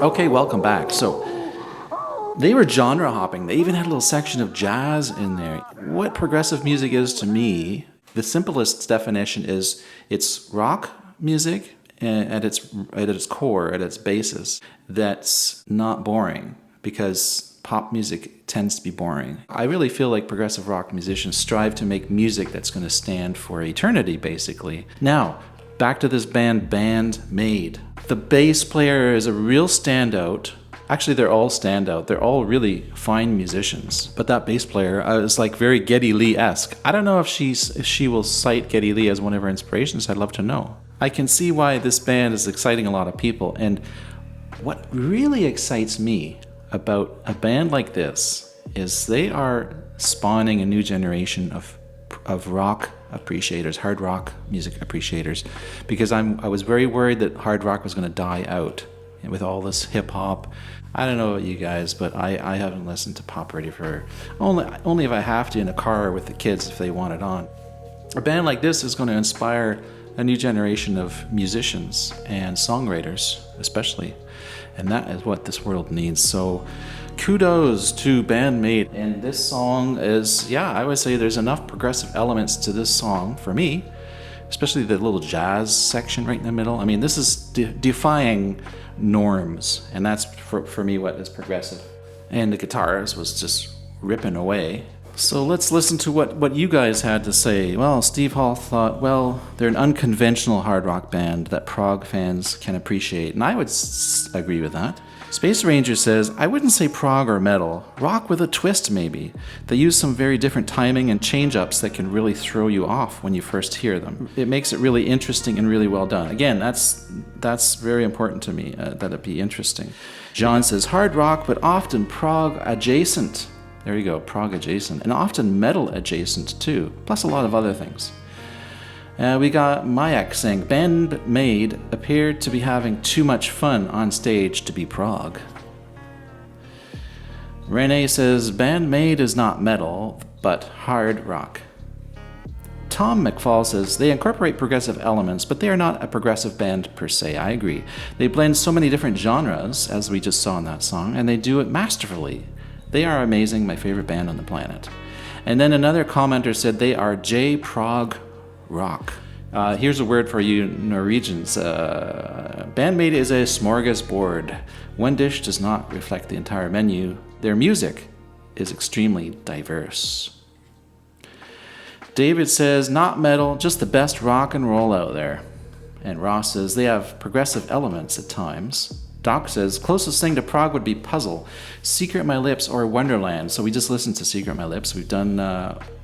Okay, welcome back. So they were genre hopping. They even had a little section of jazz in there. What progressive music is to me, the simplest definition is it's rock music at its core, at its basis, that's not boring, because pop music tends to be boring. I really feel like progressive rock musicians strive to make music that's going to stand for eternity, basically. Now, back to this band, Band-Maid. The bass player is a real standout. Actually, they're all standout. They're all really fine musicians. But that bass player is like very Geddy Lee-esque. I don't know if she will cite Geddy Lee as one of her inspirations. I'd love to know. I can see why this band is exciting a lot of people. And what really excites me about a band like this is they are spawning a new generation of rock appreciators, hard rock music appreciators, because I was very worried that hard rock was going to die out with all this hip hop. I don't know about you guys, but I haven't listened to pop radio for only if I have to in a car with the kids if they want it on. A band like this is going to inspire a new generation of musicians and songwriters, especially, and that is what this world needs. So kudos to Band-Maid. And this song is, I would say there's enough progressive elements to this song for me, especially the little jazz section right in the middle. I mean, this is defying norms, and that's for me what is progressive. And the guitars was just ripping away. So let's listen to what you guys had to say. Well, Steve Hall thought, they're an unconventional hard rock band that prog fans can appreciate, and I would agree with that. Space Ranger says, I wouldn't say prog or metal, rock with a twist maybe. They use some very different timing and change-ups that can really throw you off when you first hear them. It makes it really interesting and really well done. Again, that's very important to me, that it be interesting. John says, hard rock, but often prog adjacent. There you go, prog adjacent. And often metal adjacent too, plus a lot of other things. We got Mayak saying, Band-Maid appeared to be having too much fun on stage to be prog. Renee says, Band-Maid is not metal, but hard rock. Tom McFall says, they incorporate progressive elements, but they are not a progressive band per se. I agree. They blend so many different genres, as we just saw in that song, and they do it masterfully. They are amazing, my favorite band on the planet. And then another commenter said, they are J-prog rock. Here's a word for you Norwegians. Band-Maid is a smorgasbord. One dish does not reflect the entire menu. Their music is extremely diverse. David says, not metal, just the best rock and roll out there. And Ross says, they have progressive elements at times. Doc says, closest thing to prog would be Puzzle, Secret My Lips, or Wonderland. So we just listened to Secret My Lips. We've done,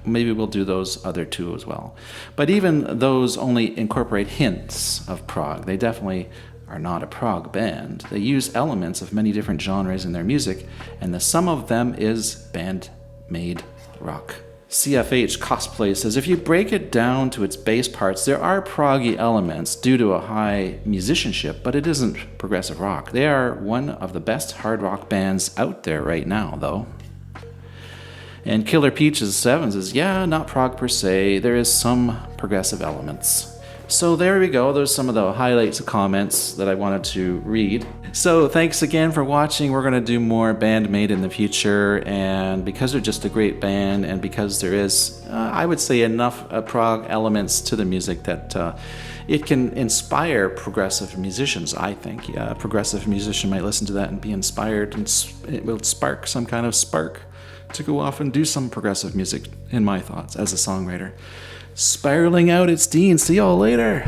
maybe we'll do those other two as well. But even those only incorporate hints of prog. They definitely are not a prog band. They use elements of many different genres in their music, and the sum of them is Band-Maid rock. CFH Cosplay says, if you break it down to its base parts, there are proggy elements due to a high musicianship, but it isn't progressive rock. They are one of the best hard rock bands out there right now, though. And Killer Peaches 7 says, not prog per se, there is some progressive elements. So there we go. Those are some of the highlights of comments that I wanted to read. So thanks again for watching. We're going to do more Band-Maid in the future, and because they're just a great band, and because there is, I would say, enough prog elements to the music that it can inspire progressive musicians, I think. A progressive musician might listen to that and be inspired, and it will spark some kind of spark to go off and do some progressive music, in my thoughts, as a songwriter. Spiraling out, it's Dean. See y'all later.